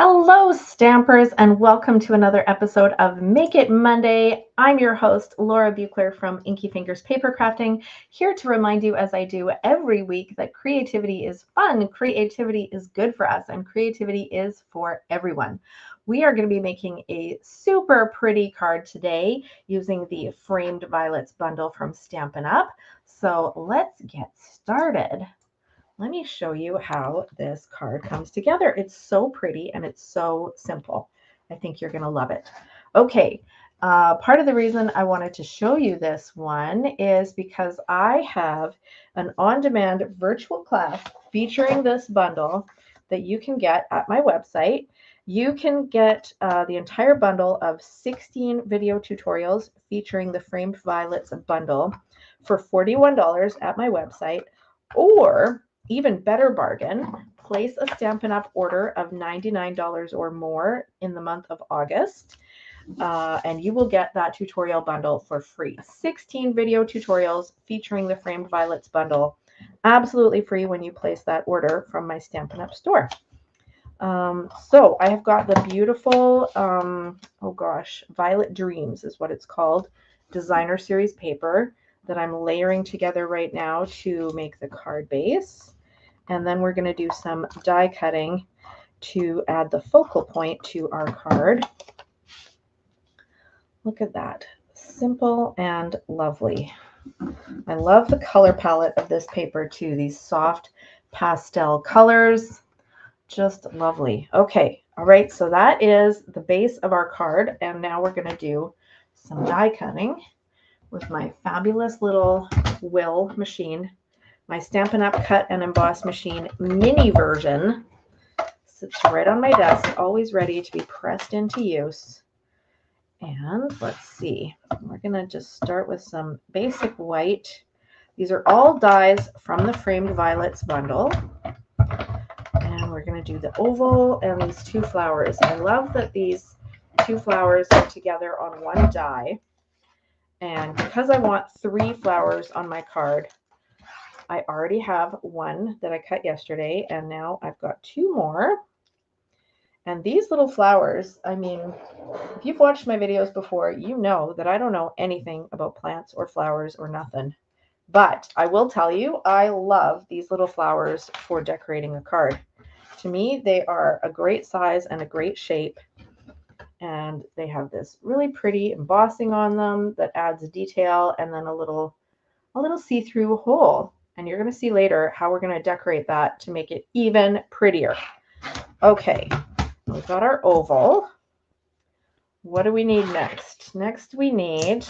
Hello, Stampers, and welcome to another episode of Make It Monday. I'm your host, Laura Buechler from Inkyfingers Papercrafting, here to remind you, as I do every week, that creativity is fun, creativity is good for us, and creativity is for everyone. We are going to be making a super pretty card today using the Framed Violets bundle from Stampin' Up. So let's get started. Let me show you how this card comes together. It's so pretty and it's so simple. I think you're going to love it. Okay, part of the reason I wanted to show you this one is because I have an on-demand virtual class featuring this bundle that you can get at my website. You can get the entire bundle of 16 video tutorials featuring the Framed Violets bundle for $41 at my website, or even better bargain, place a Stampin' Up! Order of $99 or more in the month of August, and you will get that tutorial bundle for free. 16 video tutorials featuring the Framed Violets bundle, absolutely free when you place that order from my Stampin' Up! Store. So I have got the beautiful, Violet Dreams is what it's called, designer series paper that I'm layering together right now to make the card base. And then we're going to do some die cutting to add the focal point to our card. Look at that. Simple and lovely. I love the color palette of this paper too. These soft pastel colors. Just lovely. Okay. All right. So that is the base of our card. And now we're going to do some die cutting with my fabulous little Will machine. My Stampin' Up! Cut and Emboss machine mini version sits right on my desk, always ready to be pressed into use. And let's see, we're going to just start with some basic white. These are all dies from the Framed Violets bundle. And we're going to do the oval and these two flowers. I love that these two flowers are together on one die. And because I want 3 flowers on my card, I already have one that I cut yesterday, and now I've got 2 more. And these little flowers, I mean, if you've watched my videos before, you know that I don't know anything about plants or flowers or nothing. But I will tell you, I love these little flowers for decorating a card. To me, they are a great size and a great shape. And they have this really pretty embossing on them that adds detail, and then a little see-through hole. And you're going to see later how we're going to decorate that to make it even prettier. Okay, we've got our oval. What do we need next? Next we need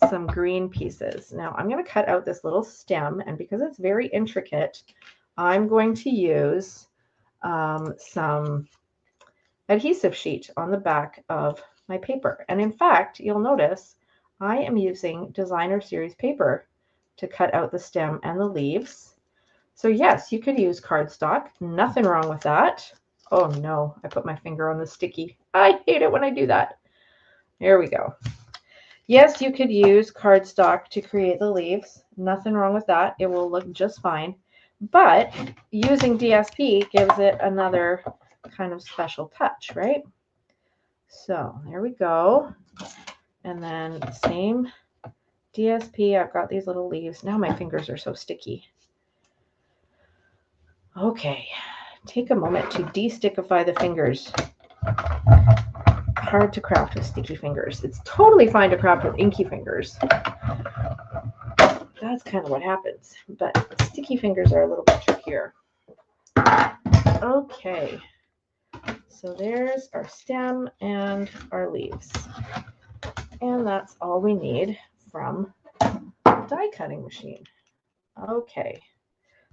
some green pieces. Now I'm going to cut out this little stem, and because it's very intricate, I'm going to use some adhesive sheet on the back of my paper. And in fact, you'll notice I am using designer series paper to cut out the stem and the leaves. So yes, you could use cardstock. Nothing wrong with that. Oh no, I put my finger on the sticky. I hate it when I do that. There we go. Yes, you could use cardstock to create the leaves. Nothing wrong with that. It will look just fine. But using DSP gives it another kind of special touch, right? So there we go. And then same DSP. I've got these little leaves. Now my fingers are so sticky. Okay, take a moment to de-stickify the fingers. Hard to craft with sticky fingers. It's totally fine to craft with inky fingers. That's kind of what happens. But sticky fingers are a little bit trickier. Okay, so there's our stem and our leaves. And that's all we need from die cutting machine. Okay,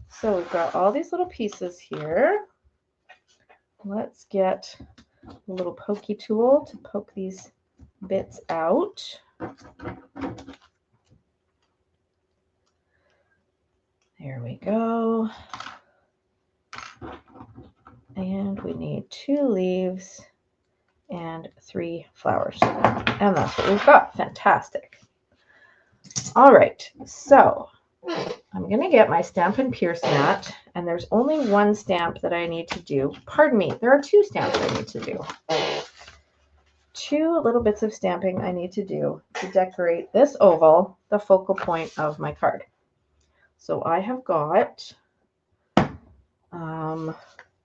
so we've got all these little pieces here. Let's get a little pokey tool to poke these bits out. There we go. And we need 2 leaves and 3 flowers. And that's what we've got. Fantastic. All right, so I'm going to get my Stampin' Pierce mat, and there's only one stamp that I need to do. Pardon me, there are two stamps I need to do. Two little bits of stamping I need to do to decorate this oval, the focal point of my card. So I have got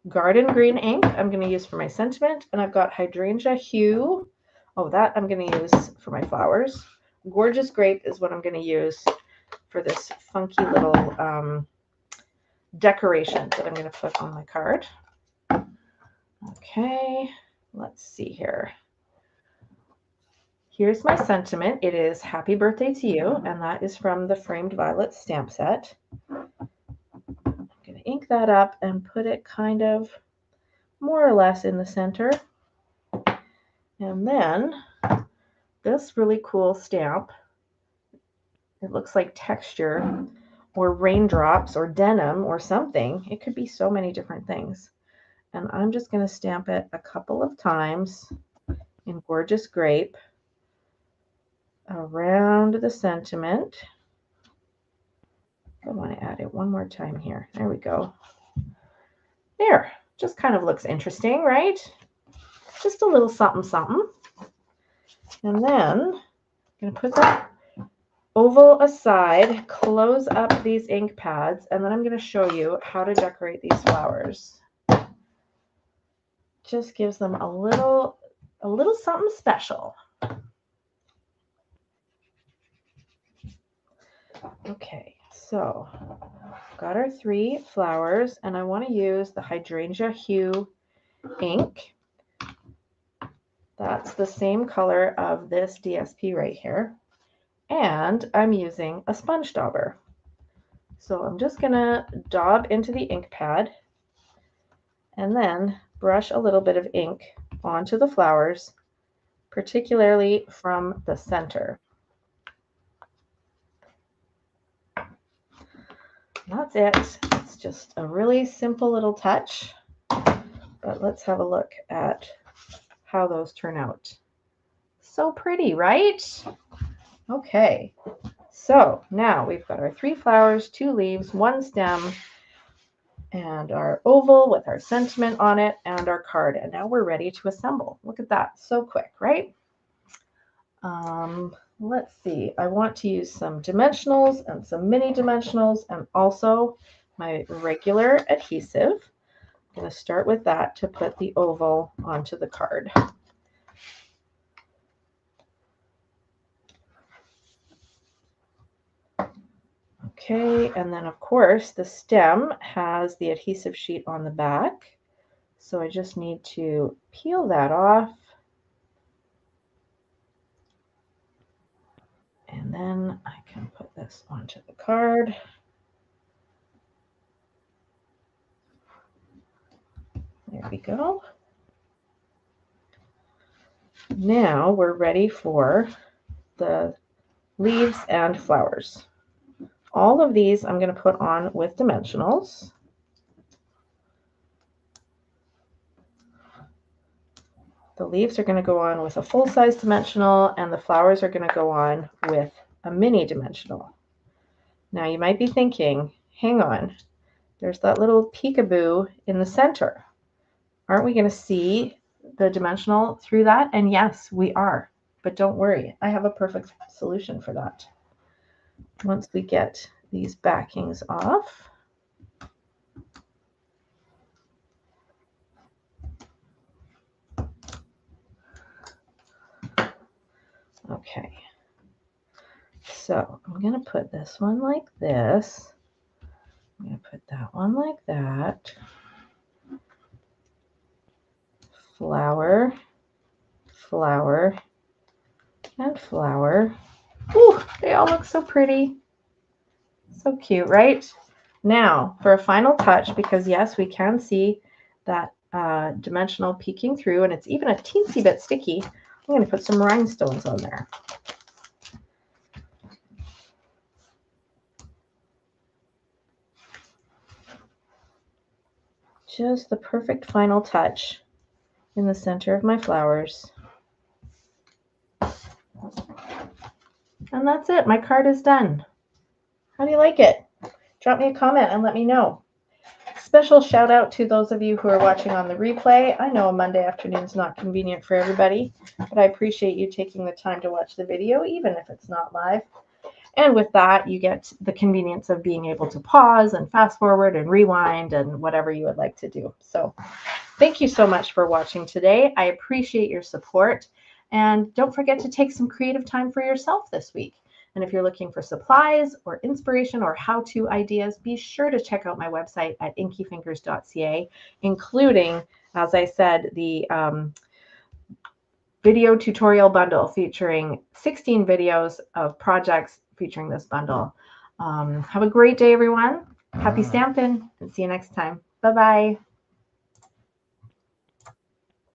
Garden Green ink I'm going to use for my sentiment, and I've got Hydrangea Hue. Oh, that I'm going to use for my flowers. Gorgeous Grape is what I'm going to use for this funky little decoration that I'm going to put on my card. Okay, let's see here. Here's my sentiment. It is Happy Birthday to You, and that is from the Framed Violet stamp set. I'm going to ink that up and put it kind of more or less in the center. And then this really cool stamp, it looks like texture or raindrops or denim or something. It could be so many different things. And I'm just going to stamp it a couple of times in Gorgeous Grape around the sentiment. I want to add it one more time here. There we go. There, just kind of looks interesting, right? Just a little something, something. And then I'm going to put that oval aside, close up these ink pads, and then I'm going to show you how to decorate these flowers. Just gives them a little something special. Okay, so got our 3 flowers, and I want to use the Hydrangea Hue ink. That's the same color of this DSP right here. And I'm using a sponge dauber. So I'm just going to daub into the ink pad and then brush a little bit of ink onto the flowers, particularly from the center. That's it. It's just a really simple little touch, but let's have a look at how those turn out. So pretty, right? Okay, so now we've got our 3 flowers, 2 leaves, 1 stem, and our oval with our sentiment on it and our card. And now we're ready to assemble. Look at that, so quick, right? Let's see, I want to use some dimensionals and some mini dimensionals and also my regular adhesive. I'm going to start with that to put the oval onto the card. Okay, and then of course the stem has the adhesive sheet on the back. So I just need to peel that off. And then I can put this onto the card. There we go. Now we're ready for the leaves and flowers. All of these I'm going to put on with dimensionals. The leaves are going to go on with a full-size dimensional, and the flowers are going to go on with a mini dimensional. Now you might be thinking, hang on, there's that little peekaboo in the center. Aren't we going to see the dimensional through that? And yes, we are. But don't worry, I have a perfect solution for that. Once we get these backings off, okay, so I'm going to put this one like this. I'm going to put that one like that. Flower, flower, and flower. Ooh, they all look so pretty. So cute, right? Now, for a final touch, because yes, we can see that dimensional peeking through, and it's even a teensy bit sticky, I'm going to put some rhinestones on there. Just the perfect final touch in the center of my flowers. And that's it. My card is done. How do you like it? Drop me a comment and let me know. Special shout out to those of you who are watching on the replay. I know a Monday afternoon is not convenient for everybody, but I appreciate you taking the time to watch the video, even if it's not live. And with that, you get the convenience of being able to pause and fast forward and rewind and whatever you would like to do. So thank you so much for watching today. I appreciate your support. And don't forget to take some creative time for yourself this week. And if you're looking for supplies or inspiration or how-to ideas, be sure to check out my website at inkyfingers.ca, including, as I said, the video tutorial bundle featuring 16 videos of projects featuring this bundle. Have a great day, everyone. Happy stamping, and see you next time. Bye-bye.